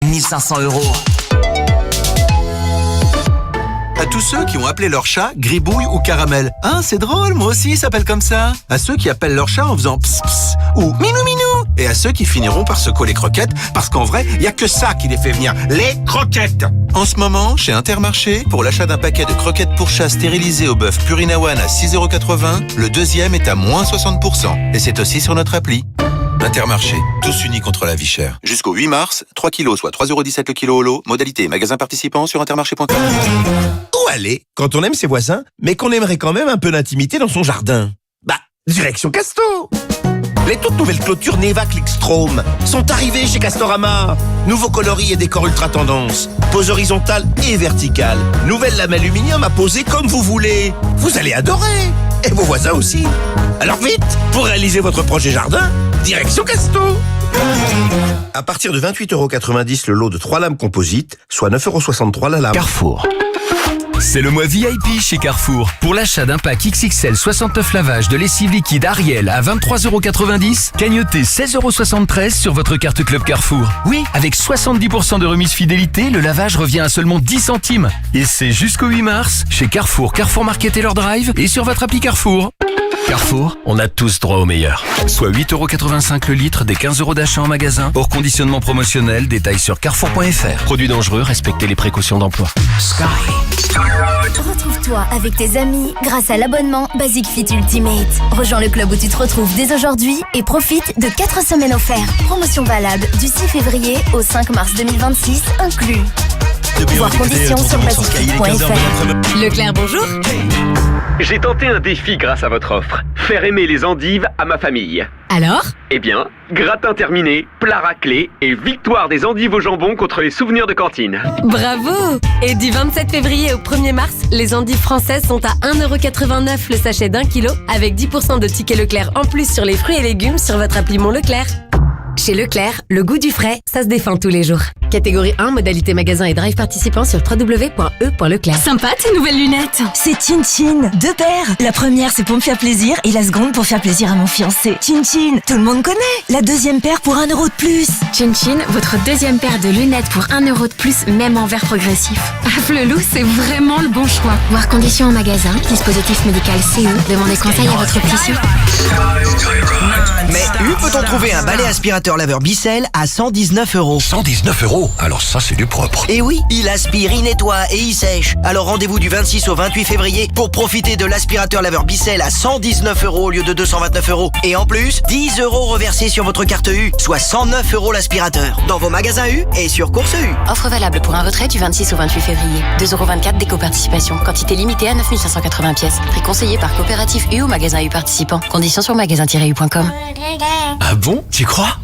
1500 €. À tous ceux qui ont appelé leur chat Gribouille ou Caramel. Hein, c'est drôle, moi aussi, il s'appelle comme ça. À ceux qui appellent leur chat en faisant ps ps ou minou minou. Et à ceux qui finiront par secouer les croquettes, parce qu'en vrai, il n'y a que ça qui les fait venir, les croquettes. En ce moment, chez Intermarché, pour l'achat d'un paquet de croquettes pour chat stérilisées au bœuf Purina One à 6,80 €, le deuxième est à moins 60%. Et c'est aussi sur notre appli. Intermarché, tous unis contre la vie chère. Jusqu'au 8 mars, 3 kilos, soit 3,17 € le kilo au lot. Modalité magasin participant sur intermarché.com. Où aller quand on aime ses voisins, mais qu'on aimerait quand même un peu d'intimité dans son jardin? Bah, direction Casto. Les toutes nouvelles clôtures Neva Clickstrom sont arrivées chez Castorama. Nouveaux coloris et décors ultra tendance. Pose horizontale et verticale. Nouvelle lame aluminium à poser comme vous voulez. Vous allez adorer. Et vos voisins aussi. Alors vite, pour réaliser votre projet jardin, direction Casto. À partir de 28,90 € le lot de 3 lames composites, soit 9,63 € la lame. Carrefour. C'est le mois VIP chez Carrefour. Pour l'achat d'un pack XXL 69 lavages de lessive liquide Ariel à 23,90 €, cagnotez 16,73 € sur votre carte Club Carrefour. Oui, avec 70% de remise fidélité, le lavage revient à seulement 10 centimes. Et c'est jusqu'au 8 mars chez Carrefour, Carrefour Market et leur drive et sur votre appli Carrefour. Carrefour, on a tous droit au meilleur. Soit 8,85 € le litre des 15 € d'achat en magasin. Hors conditionnement promotionnel, détails sur carrefour.fr. Produits dangereux, respectez les précautions d'emploi. Sky. Retrouve-toi avec tes amis grâce à l'abonnement Basic Fit Ultimate. Rejoins le club où tu te retrouves dès aujourd'hui et profite de 4 semaines offertes. Promotion valable du 6 février au 5 mars 2026 inclus. Voir conditions sur basicfit.fr. Leclerc, bonjour. J'ai tenté un défi grâce à votre offre. Faire aimer les endives à ma famille. Alors ? Eh bien, gratin terminé, plat raclé et victoire des endives au jambon contre les souvenirs de cantine. Bravo ! Et du 27 février au 1er mars, les endives françaises sont à 1,89 € le sachet d'1 kg avec 10% de tickets Leclerc en plus sur les fruits et légumes sur votre appli Mon Leclerc. Chez Leclerc, le goût du frais, ça se défend tous les jours. Catégorie 1, modalité magasin et drive participant sur www.e.leclerc. Sympa tes nouvelles lunettes. C'est Chin Chin, 2 paires. La première c'est pour me faire plaisir et la seconde pour faire plaisir à mon fiancé. Chin Chin, tout le monde connaît. La deuxième paire pour 1 € de plus. Chin Chin, votre deuxième paire de lunettes pour 1 € de plus, même en verre progressif. Flelou, c'est vraiment le bon choix. Voir conditions en magasin, dispositif médical CE, demandez conseil à votre opticien. Mais où peut-on trouver un balai aspirateur laveur Bicel à 119 €? 119 €. Alors ça, c'est du propre. Et oui, il aspire, il nettoie et il sèche. Alors rendez-vous du 26 au 28 février pour profiter de l'aspirateur laveur Bicel à 119 € au lieu de 229 €. Et en plus, 10 € reversés sur votre carte U, soit 109 € l'aspirateur. Dans vos magasins U et sur Course U. Offre valable pour un retrait du 26 au 28 février. 2,24 € d'éco-participation. Quantité limitée à 9580 pièces. Prix conseillé par coopérative U ou magasin U participant. Conditions sur magasin-u.com. Ah bon? Tu crois?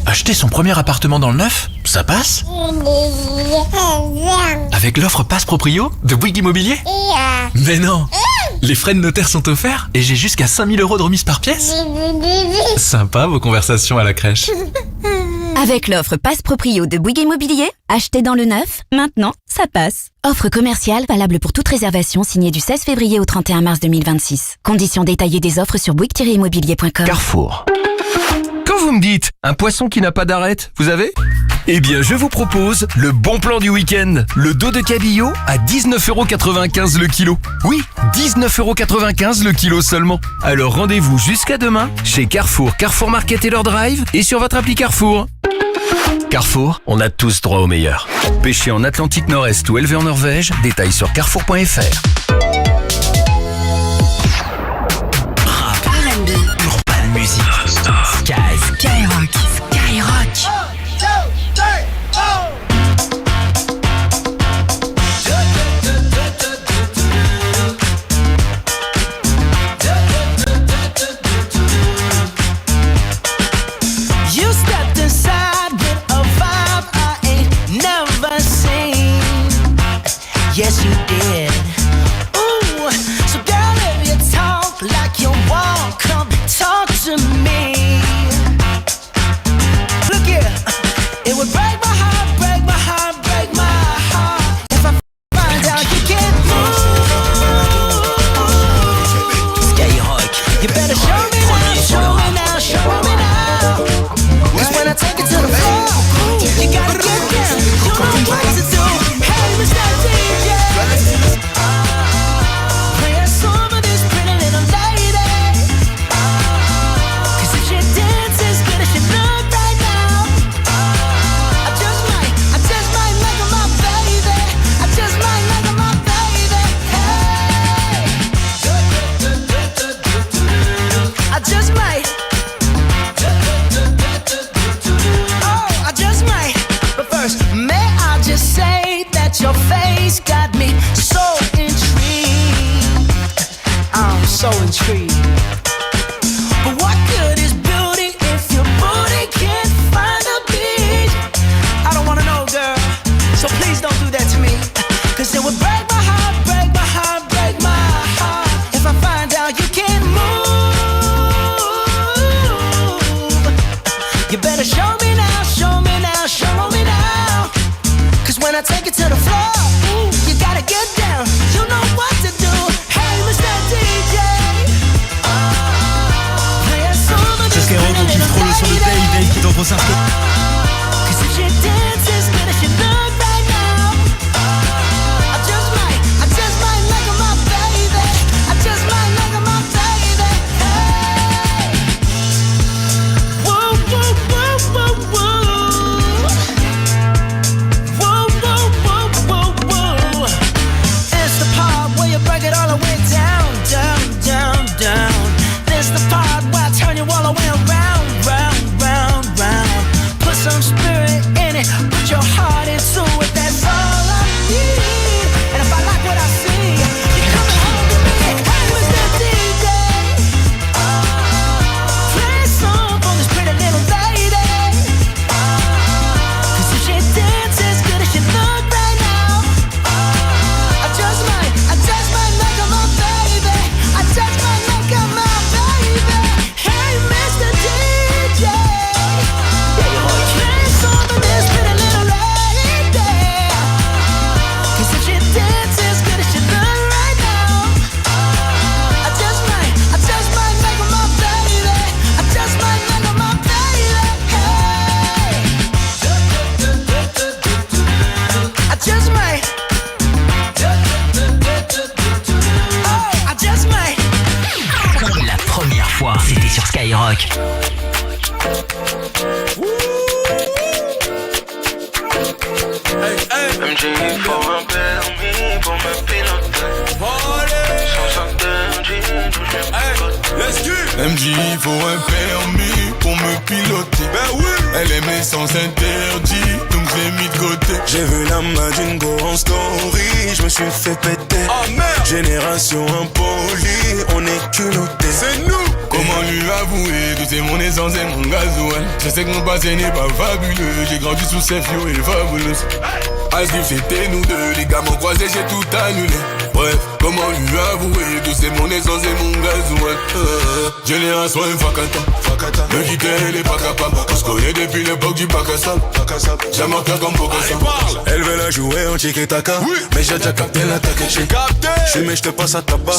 Acheter son premier appartement dans le neuf, ça passe? Avec l'offre Passe Proprio de Bouygues Immobilier? Mais non! Les frais de notaire sont offerts et j'ai jusqu'à 5 000 € de remise par pièce. Sympa vos conversations à la crèche. Avec l'offre Passe Proprio de Bouygues Immobilier, acheter dans le neuf, maintenant, ça passe. Offre commerciale valable pour toute réservation signée du 16 février au 31 mars 2026. Conditions détaillées des offres sur bouygues-immobilier.com. Carrefour. Quand vous me dites un poisson qui n'a pas d'arête, vous avez? Eh bien, je vous propose le bon plan du week-end. Le dos de cabillaud à 19,95 € le kilo. Oui, 19,95 € le kilo seulement. Alors rendez-vous jusqu'à demain chez Carrefour, Carrefour Market et leur drive et sur votre appli Carrefour. Carrefour, on a tous droit au meilleur. Pêché en Atlantique Nord-Est ou élevé en Norvège, détails sur carrefour.fr. Rap, R&B, urban music, Skyrock. You stepped inside with a vibe I ain't never seen. Yes, you did. Ooh, so girl, if you talk like you walk, come talk to me. Look here, it would break my heart, break my heart, break my heart if I find out you can't move. Skyrock, you better show me now, show me now, show me now. 'Cause when I take it to the floor, you gotta get down. so intrigued. But what good is beauty if your booty can't find a beat? I don't wanna know, girl, so please don't do that to me. Cause it would break my heart, break my heart, break my heart if I find out you can't move. You better show me now, show me now, show me now. Cause when I take it to the floor, ooh, you gotta get down, you know what to do. Hey, Mr. DJ, play a song of this Skyrock, on kiffe trop le son de Dave qui est en concert. Cause if she dances good as she look right now, I just might make her my baby. I just might make her my baby. Hey, whoa, whoa, whoa, whoa, whoa. Whoa, whoa, whoa, whoa, whoa. It's the part where you break it all the way down, down, down, down. This the part where I turn you all the way around, round, round, round. Put some spirit in it, put your heart into it, that's all I need. And if I like what I see, you coming home with me. Hey, Mr. DJ, play a song for this pretty little lady. Cause if she dances good as she look right now, I just might make her my baby. I just might make her my baby. Hey, Mr. DJ, play a song for this pretty little lady. Cause if she dances good as she look right now, I just might make her my baby. I just might make her my baby. Hey, I just might. Oh, I just might. La première fois, c'était sur Skyrock. MJ, il faut un permis pour me piloter. Sans interdit, MJ, il faut un permis pour me piloter. Ben oui. Elle aime les sens interdits, donc je l'ai mis de côté. J'ai vu la main d'une go en story, je me suis fait péter. Oh merde. Génération impolie, on est culotté. C'est nous. Comment lui avouer que c'est mon essence et mon gasoil. Je sais que mon passé n'est pas fabuleux. J'ai grandi sous ces fio et fabuleux. Asif c'était nous deux, les gars m'ont croisé, j'ai tout annulé. Bref, comment lui avouer que c'est mon essence et mon gasoil. Génération infacata, me quitter elle est pas capable. On se connaît depuis l'époque du bac à sable. J'aime un cœur comme Bokassa. Elle veut la jouer en tiki-taka, oui. Mais j'ai déjà capté l'attaque. J'ai capté. Je mais je te passe à tabac.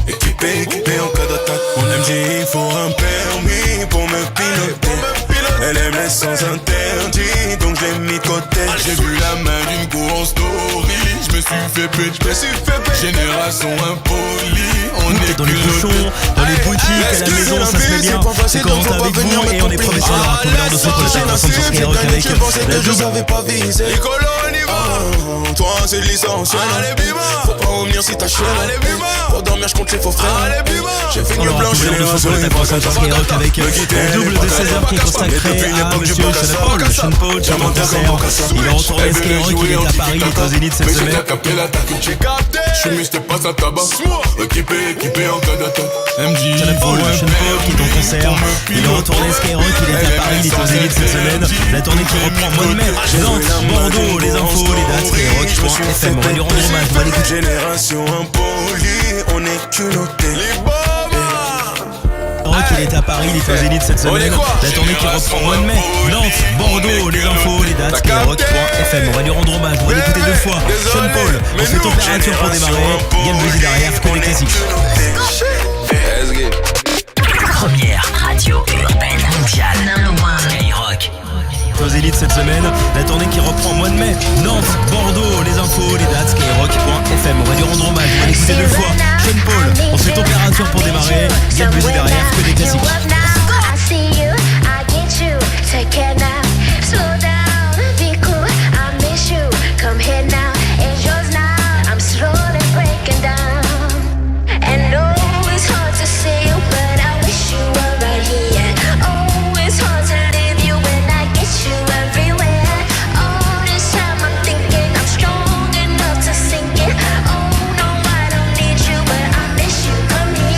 Équipé en cas d'attaque. Mon MJ, il faut un permis pour me piloter. Elle aime les sens interdits, donc je l'ai mis de côté. J'ai vu la main d'une go en story, je me suis fait péter. Génération impolie, on est dans les bouchons, dans les boutiques, à la maison, ça se met bien. C'est quand on est avec vous et on est professionnels à combien de son pour le faire ensemble sur Skyrock avec la double. Écolo, on y va. Toi, c'est de l'essentiel. Faut pas revenir si t'as chienne. Pour dormir, je compte les faux frères. J'ai fait une blanche, j'ai les sur Skyrock avec la double de 16h qui est consacrée à monsieur Sean Paul, qui est en concert. Il a retourné Skyrock, il est à Paris, il est au Zénith cette semaine. Je suis mis, je te passe à tabac. Équipé en cas d'attaque. MJ, Sean Paul, qui est en concert. Il a retourné Skyrock, il est à Paris, il est au Zénith cette semaine. La tournée qui reprend mois de mai. Nantes, Bordeaux, les infos, les dates, Skyrock.fm. On va lui rendre hommage, on va l'écouter. Génération impolie, on est culotté. Il est à Paris, il est au Zénith cette semaine. La tournée qui reprend au mois de mai. Nantes, Bordeaux, les infos, les dates, Skyrock.fm. On va lui rendre hommage, on va l'écouter deux fois. Sean Paul, on fait température pour démarrer. Game musique derrière, que les classiques. Première radio urbaine mondiale. Skyrock. Aux élites cette semaine, la tournée qui reprend au mois de mai. Nantes, Bordeaux, les infos, les dates, Skyrock.fm. On va lui rendre hommage, on va l'écouter deux fois. Sean Paul, on fait température pour démarrer. Game musique derrière, que des classiques.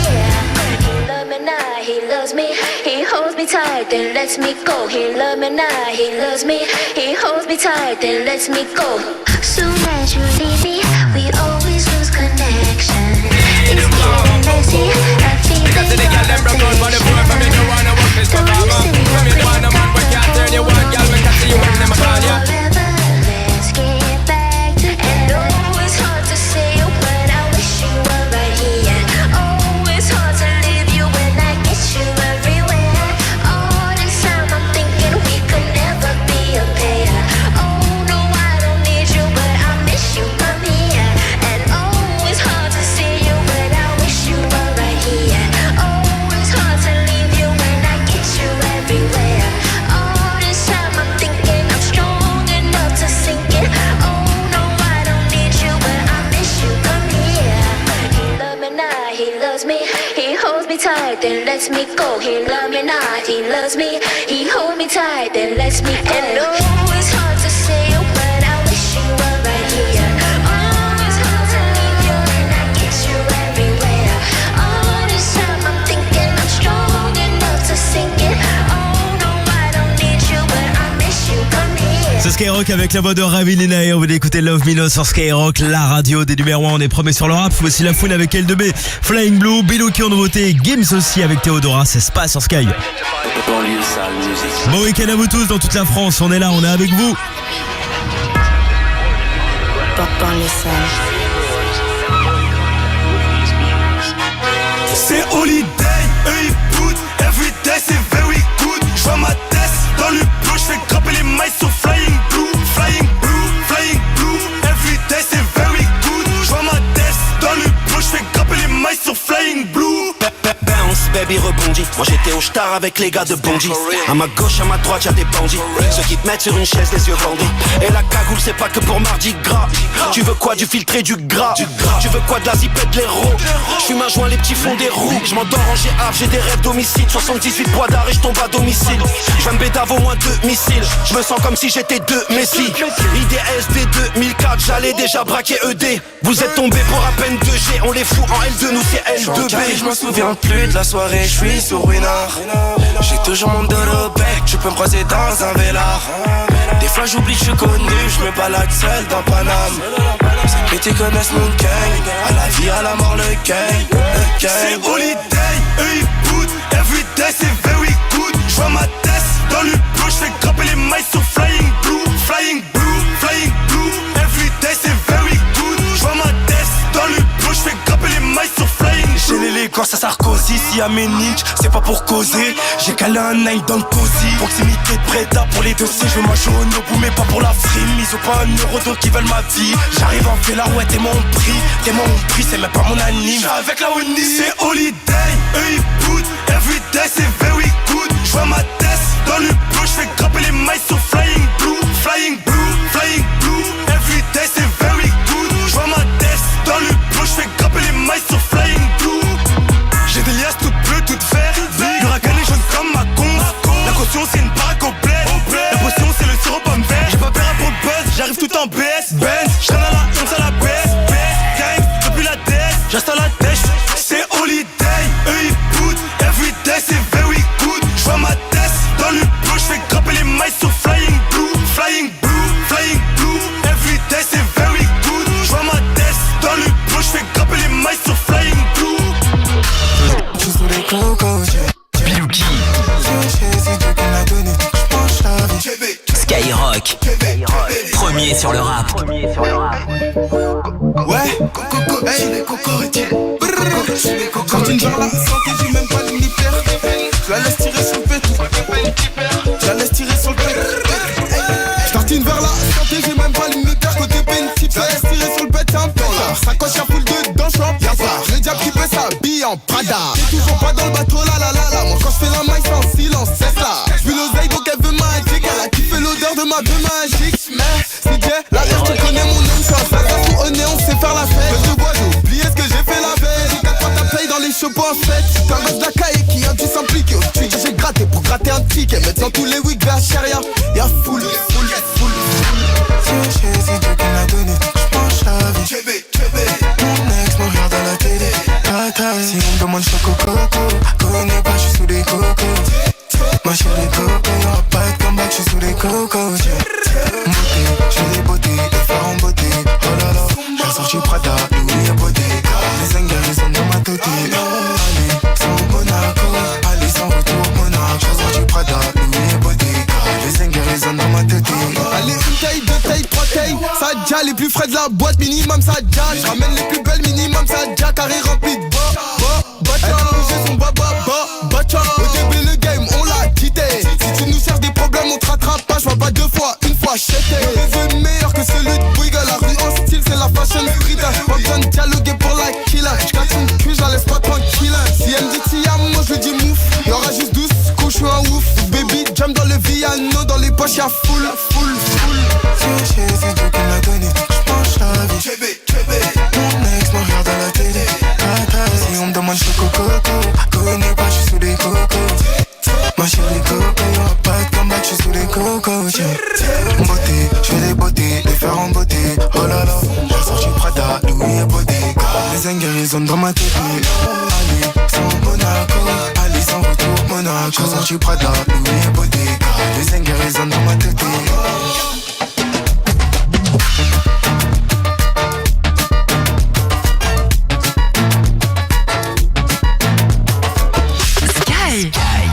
Yeah. lets me go. He loves me now, he loves me. He holds me tight, then lets me go. Soon as you leave me, we always lose connection. It's getting messy, I feel it. Don't you see what forever, let's get back to. And oh, it's hard to say, but I wish you were right here. Oh, it's hard to leave you when I get you everywhere. All this time I'm thinking we could never be a pair. Oh no, I don't need you, but I miss you, come here. And oh, it's hard to see you, but I wish you were right here. Oh, it's hard to leave you when I get you everywhere. All this time I'm thinking I'm strong enough to sink it. Oh no, I don't need you, but I miss you, come here. He loves me now, he loves me. He holds me tight, then lets me go. He loves me now, he loves me. He holds me tight, then lets me go. And oh, it's hard to say, but I wish you were right here. Oh, it's hard to leave you when I get you everywhere. All this time I'm thinking I'm strong enough to sink it. Oh no, I don't need you, but I miss you, come here. C'est Skyrock avec la voix de Ravi Nina et on va écouter Love Me Now sur Skyrock, la radio des numéros 1. On est premier sur le rap. Voici la Fouine avec L2B, Flying Blue, Bilou qui ont nouveauté, Gims aussi avec Théodora. C'est Spa sur Sky. Bon week-end à vous tous dans toute la France. On est là, on est avec vous. C'est holiday, eux ils boot, everyday c'est very good. J'vois ma tête dans le bleu, j'fais grimper les mailles sur Flying Blue, Flying Blue, Flying Blue. Everyday c'est very good. J'vois ma tête dans le bleu, j'fais grimper les mailles sur Flying Blue. Bounce, baby rebondit. Moi j'étais au star avec les gars de Bondy. À ma gauche, à ma droite, y'a des bandits. Ceux qui te mettent sur une chaise, les yeux bandés. Et la cagoule, c'est pas que pour Mardi Gras. Tu veux quoi, du filtré, du gras? Tu veux quoi, de la zipette, l'héros? J'fume un joint, les petits fonds des roues. J'm'endors en GAF, j'ai des rêves d'homicide. 78 bois d'art et j'tombe à domicile. J'vais me bédave au moins 2 missiles. J'me sens comme si j'étais 2 Messi. IDSD 2004, j'allais déjà braquer ED. Vous êtes tombés pour à peine 2G. On les fout en L2, nous c'est L2B. Je me souviens plus de la soirée, je suis sur Winard. J'ai toujours mon dos au bec, tu peux me croiser dans un vélard. Des fois j'oublie que je suis connu, je me balade seul dans Paname. Ces petits connaissent mon gang, à la vie, à la mort, le gang. C'est holiday, eux ils boot, everyday c'est very good. J'vois ma tête dans le bleu, j'fais grimper les mailles sur Flying Blue, Flying Blue, Flying Blue. Everyday c'est very good. J'vois ma tête dans le bleu, j'fais grimper les mailles sur Flying Blue. J'ai l'élégance à Sarkozy, si à mes ninjas, c'est pas pour causer. J'ai calé un nine dans le cosy. Proximité de Breda pour les dossiers, je veux ma jaune au bout mais pas pour la frime. Ils ont pas un euro donc ils veulent ma vie. J'arrive en fait la ouais, t'es mon prix, c'est même pas mon anime. J'suis avec la Winnie. C'est holiday, eux ils boot, everyday c'est very good. J'vois ma tête dans le bleu, j'fais grimper les mailles sur Flying Blue, Flying Blue, Flying Blue. Everyday c'est very good. J'vois ma tête dans le bleu, j'fais grimper les mailles sur Flying Blue. J'ai des liasses toutes bleues, toutes vertes. Le racané jaune comme ma con. La caution c'est une baraque au bled. La potion c'est le sirop pomme vert. J'ai pas peur pour le buzz, j'arrive tout en BS. Benz, j'traîne à la 11 à la baisse. Gang, depuis la tête, j'installe la tête. C'est holiday, eux ils boot, everyday c'est very good. J'vois ma tête dans le bleu, j'fais grimper les mailles sur Flying Blue, Flying Blue, Flying Blue. Everyday c'est very good. J'vois ma tête dans le bleu, j'fais grimper les mailles sur Flying Blue. Bilouki Skyrock premier sur le rap. Ouais, coco, hey, les cocoritiers. Quand tu ne vas la santé, j'ai même pas l'unitaire. Je la laisse tirer sur le pet. Je la laisse tirer sur le pet. Je tartine vers la santé, j'ai même pas l'unitaire. Côté pénitentiaire, je la laisse tirer sur le pet, c'est un dollar. Sacoche à full dedans, je suis en piazza. Le diable qui fait sa bille en Prada. T'es toujours pas dans le bateau, là là là là. Moi quand je fais la maille, c'est en silence, c'est ça. Je veux l'oseille, donc elle veut magique. Elle a kiffé l'odeur de ma bœuf magique. C'est Dieu, la R, tu connais mon nom, ça va tout au nez, on sait faire la fête. Je te vois, j'ai oublié ce que j'ai fait la veille. J'ai 4 fois ta paye dans les shows en fête. T'as un gosse de la caille qui a dû s'impliquer. Au tweet, j'ai gratté pour gratter un ticket. Maintenant tous les weeks vers Charia, y'a full. C'est Dieu qui l'a donné, j'penche la vie. Mon ex me regarde à la télé. Si on me demande je suis coco, connais pas, j'suis sous des cocos. Moi j'suis des cocos. vodka, les plus frais de la boîte, minimum ça jack. Je ramène les plus belles, minimum ça jack. Carré rempli de elle a bougé son bacha. Au début le game, on l'a quitté. Si tu nous cherches des problèmes, on te rattrape pas. Je vois pas 2 fois, 1 fois, j'étais. Le bébé meilleur que celui de Bouygues. La rue en style, c'est la fashion street. Pas besoin de dialoguer pour la killer. J'casse une cul, j'la laisse pas tranquille. Si elle me dit Tia, moi je lui dis mouf. Y'aura juste 12 coups, j'suis un ouf. Baby, jam dans le Viano, dans les poches y'a full. C'est Dieu qui me l'a donné. J'penche la vie. Mon ex me regarde à la télé. Si on me demande j'suis coco. Connais pas, j'suis sous les cocos. Moi j'suis les cocos, y'aura pas de comeback, j'suis sous les cocos. Beauté, j'fais les beautés, les faire en beauté. Oh là là, j'ai sorti Prada, Louis et Bottega. Les zingues, ils ont dans ma tête. Allez, sans Monaco. Allez, sans retour, Monaco. J'ai sorti Prada, Louis et Bottega. Les zingues, ils ont dans ma tête.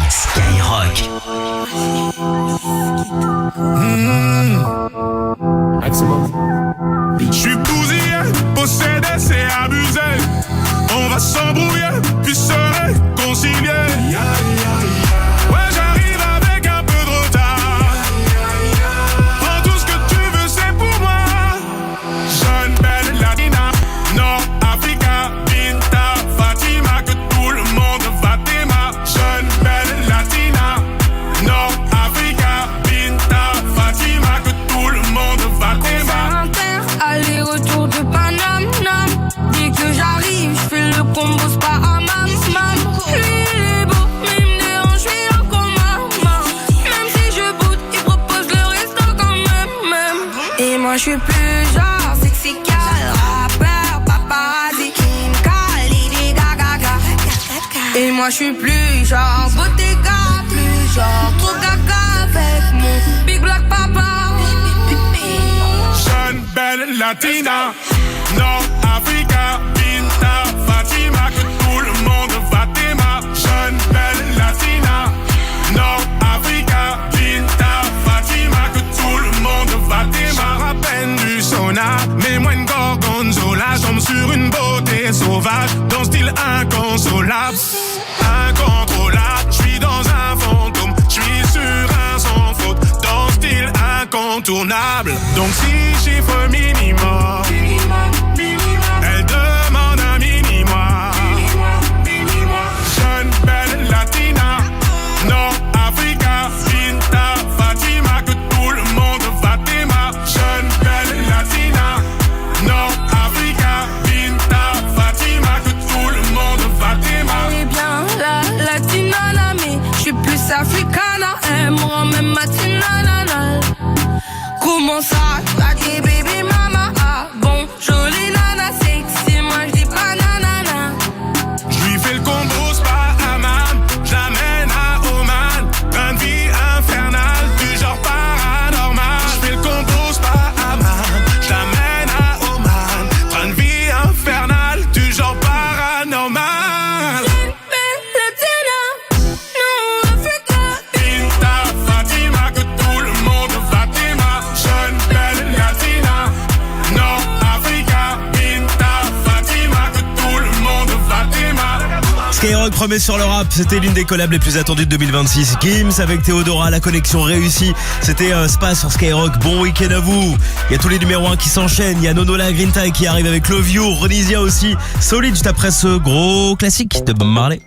Skyrock. J'suis bousillé, possédé, c'est abusé. On va s'embrouiller, puis se réconcilier. Ouais, j'arrive avec un peu de retard. Prends tout ce que tu veux, c'est pour moi. Jeune, belle, latina, Nord-Africa, Binta, Fatima, que tout le monde va t'aimer. Jeune, belle, latina, Nord-Africa, Binta, Fatima, que tout le monde va t'aimer. Aller-retour de Paname, dès que j'arrive, j'fais le combo, c'est pas à mam. Lui il est beau, mais il me dérange, j'suis là comme maman. Même si je boude, il propose le resto quand même. Et moi j'suis plus genre sexy gal, rappeur, paparazzi, Kim Khalid, Gaga. Et moi j'suis plus genre Bottega, plus genre trop gaga avec mon big black papa. Jeune, belle, latina, Nord-Africa, Binta, Fatima, que tout le monde va t'aimer. Jeune, belle, latina, Nord-Africa, Binta, Fatima, que tout le monde va t'aimer. J'en rappelle du sauna, mais moi une gorgonzola. J'tombe sur une beauté sauvage, dans style inconsolable. Incontrôlable, j'suis dans un fantôme, j'suis sur un sans faute, dans style incontournable. Donc si chiffre minimum, elle demande un mini-moi. Jeune, belle, latina, Nord-Africa, Binta, Fatima, que tout le monde va t'aimer. Jeune, belle, latina, Nord-Africa, Binta, Fatima, que tout le monde va t'aimer. Eh bien, la latina, mais j'suis plus africana. Elle me rend même matinale. Comment ça, t'as des baby mama? Ah bon, jolie nana, sexy, moi j'dis pas nanana. J'lui fais le combo, c'est pas Haman. J'l'amène à Oman. Un de vie infernale, du genre paranormal. J'fais le combo, c'est pas Haman. J'l'amène à Oman. Train de vie infernale, du genre paranormal. Binta, Fatima, que tout le monde va t'aimer. Jeune, belle, latina, Nord-Africa, Binta, Fatima, que tout le monde va t'aimer. Skyrock promet sur le rap, c'était l'une des collabs les plus attendues de 2026. Gims avec Théodora, la connexion réussie. C'était Spa sur Skyrock, bon week-end à vous. Il y a tous les numéros 1 qui s'enchaînent. Il y a Nonola Grinta qui arrive avec Love You, Ronisia aussi. Solide juste après ce gros classique de Bob Marley.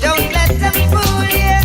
Don't let them fool you.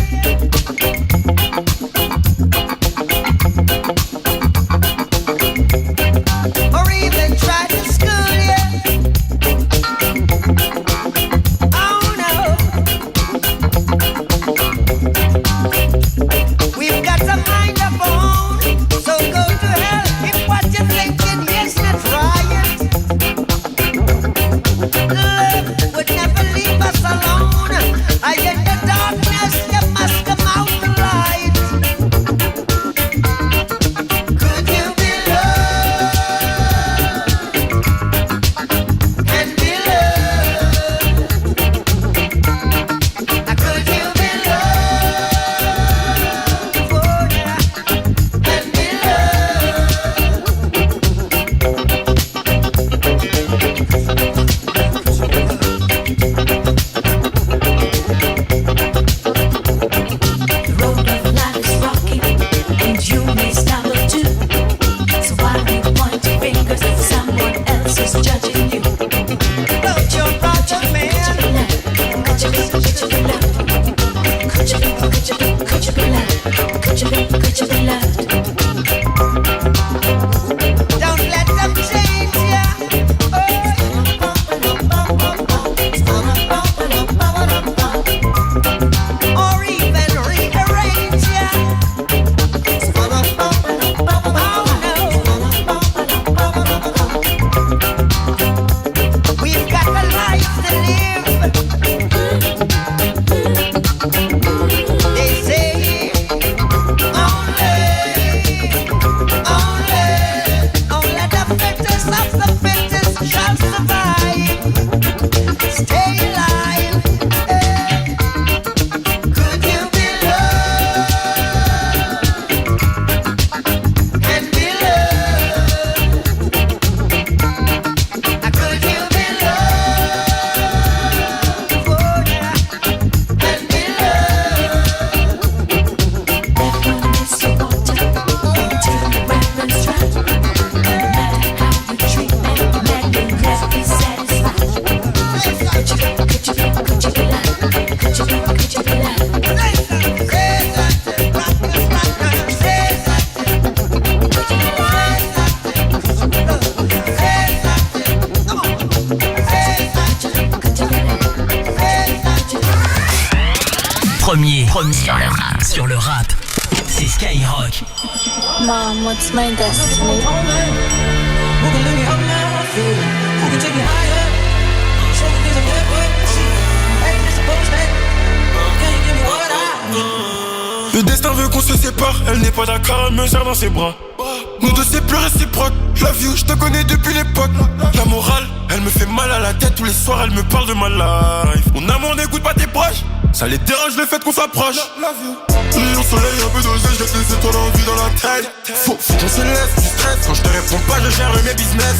sur le rap. C'est Skyrock. Mom, what's my destiny? Le destin veut qu'on se sépare, elle n'est pas d'accord, elle me serre dans ses bras. Nous deux c'est plus réciproque, love you, je te connais depuis l'époque. La morale, elle me fait mal à la tête, tous les soirs elle me parle de ma life. Mon amour n'écoute pas tes proches, ça les dérange le fait qu'on s'approche. Rayon soleil, un peu dosé, je des étoiles en vie dans la tête. Faut qu'on se laisse du stress, quand je te réponds pas je gère mes business.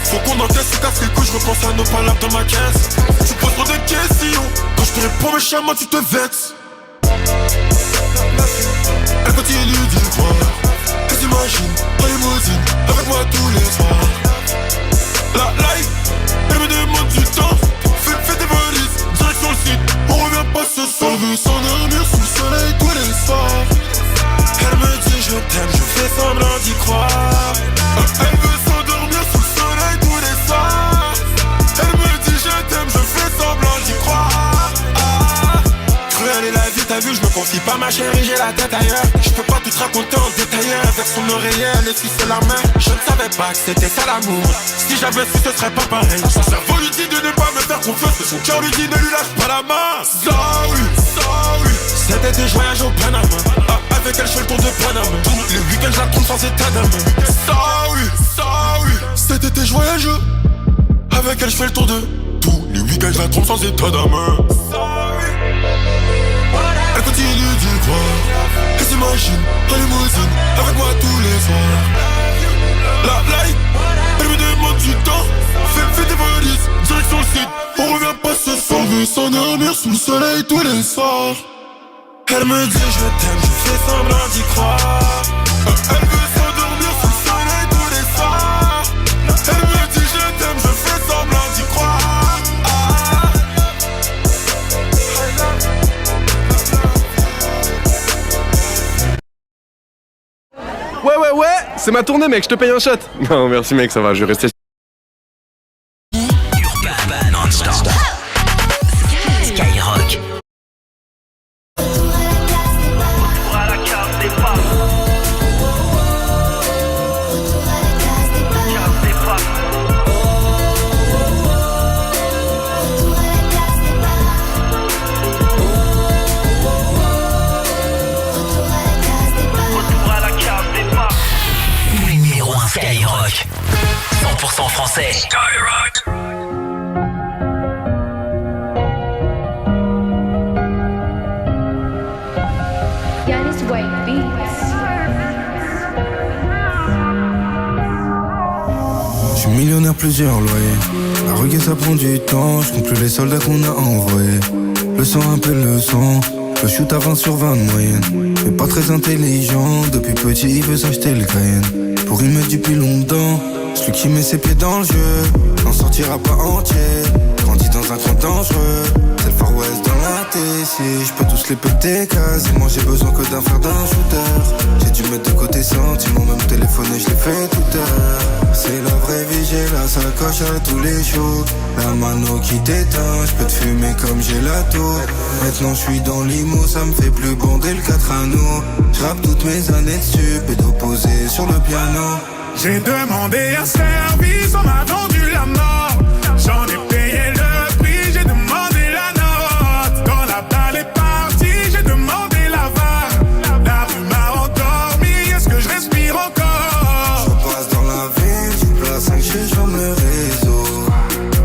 Faut qu'on encaisse, se casse les couilles, je repense à nos palabres dans ma caisse. Tu poses trop de questions, quand je te réponds méchamment tu te vexes. Elle continue d'y croire. Et t'imagines, en limousine, avec moi tous les soirs. La life, elle me demande du temps. Fais tes valises, direction le site. On revient pas ce soir. Elle veut s'endormir sous le soleil tous les soirs. Elle me dit je t'aime, je fais semblant d'y croire. Elle veut s'endormir sous le soleil tous les soirs. Elle me dit je t'aime, je fais semblant d'y croire. Cruelle est la vie, t'as vu, je me confie pas ma chérie, j'ai la tête ailleurs. Je peux pas tout te raconter en détail. Avec son oreiller, elle essuie la main. Je ne savais pas que c'était ça l'amour. Si j'avais su, ce serait pas pareil. Son cerveau lui dit de ne pas me faire confiance, et son cœur lui dit ne lui lâche pas la main. Sorry, sorry. Cet été, je voyage au Panama. Avec elle, je fais le tour de Panama. Les week-ends, je la trompe sans état d'âme. Sorry, sorry. Cet été, je voyage. Avec elle, je fais le tour de tous les week-ends, je la trompe sans état d'âme. Elle continue d'y croire. Elle s'imagine en limousine avec moi tous les soirs. La life, elle me demande du temps. Fais tes valises, direction le site. On revient pas ce soir. Elle veut s'endormir sous le soleil tous les soirs. Elle me dit je t'aime, je fais semblant d'y croire. Elle veut s'endormir sous le soleil tous les soirs. Elle me dit je t'aime, je fais semblant d'y croire. Ouais, c'est ma tournée mec, je te paye un shot. Non merci mec, ça va, je vais rester. Urban non-stop. Skyrock. Skyrock, 100% français. Skyrock. Je suis millionnaire, plusieurs loyers. La requête ça prend du temps, je compte plus les soldats qu'on a envoyés. Le sang appelle le sang, le shoot à 20 sur 20 de moyenne. Mais pas très intelligent, depuis petit il veut s'acheter le Cayenne. Pour y mettre du pilon dedans, celui qui met ses pieds dans le jeu n'en sortira pas entier. Grandit dans un coin dangereux, c'est le Far West dans la TC. Je peux tous les péter quasiment, j'ai besoin que d'un fer d'un shooter. J'ai dû mettre de côté sentiments, même téléphoner, je l'ai fait tout à l'heure. C'est la vraie vie, j'ai la sacoche à tous les shows. La mano qui t'éteint, je peux te fumer comme j'ai la tour. Maintenant je suis dans l'IMO, ça me fait plus bander le 4 anneaux. J'rappe toutes mes années dessus, pédo posé sur le piano. J'ai demandé un service, on m'a vendu la mort. J'en ai payé le prix, j'ai demandé la note. Quand la balle est partie, j'ai demandé la vague. La rue m'a endormi, est-ce que je respire encore? Je passe dans la ville, du place 5 chez j'en me réseau.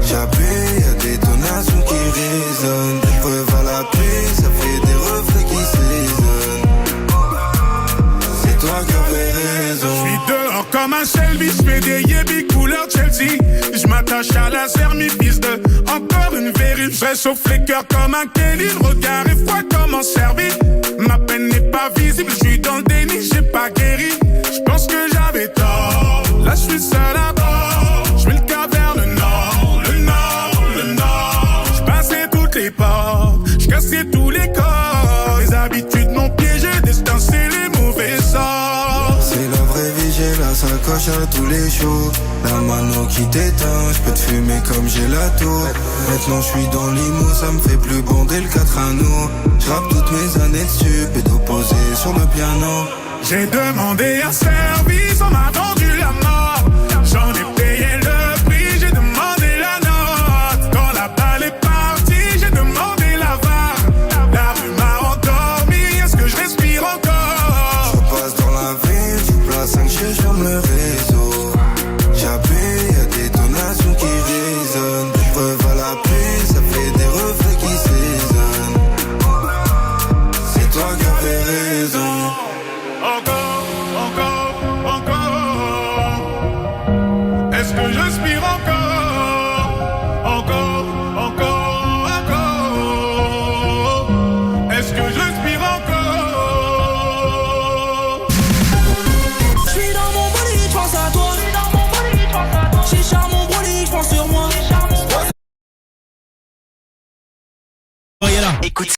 J'appuie, y'a des tonations qui résonnent. Des preuves à l'appui, ça fait des reflets qui s'ésonnent. C'est toi qui avais raison. J'suis dehors comme un Shelby, j'fais des yébis couleur Chelsea. J'm'attache à la fils de encore une vérif. J'réchauffe les cœurs comme un Kelly. Le regard est froid comme un Serbi. Ma peine n'est pas visible, j'suis dans le déni, j'ai pas guéri. J'pense que j'avais tort, là j'suis seul à bord. J'mets le cap vers le nord, le nord, le nord. J'passais toutes les portes, j'cassais tous les corps. Les habitudes m'ont piégé, destin c'est les mauvais sorts. C'est la vraie vie, j'ai la la sacoche à tous les shows. La mano qui t'éteint, je peux te fumer comme gelato. Maintenant je suis dans l'IMO, ça me fait plus bander le 4 anneaux. Je rappe toutes mes années dessus, pédo posé sur le piano. J'ai demandé un service, on m'a vendu la mort. J'en ai payé le prix, j'ai demandé la note. Quand la balle est partie, j'ai demandé la VAR. La rue m'a endormi, est-ce que je respire encore? Je passe dans la ville, je place 5 chez sur le réseau. J'appuie, y'a des donations qui résonnent. Des preuves à l'appui, ça fait des reflets qui s'ésonnent. C'est toi qui avais raison. Encore. Est-ce que j'aspire encore? Encore. Est-ce que j'aspire encore? J'suis dans mon bolide, j'pense à toi. Chicha mon bolide, j'pense sur moi. Oh, il est là. Écoute.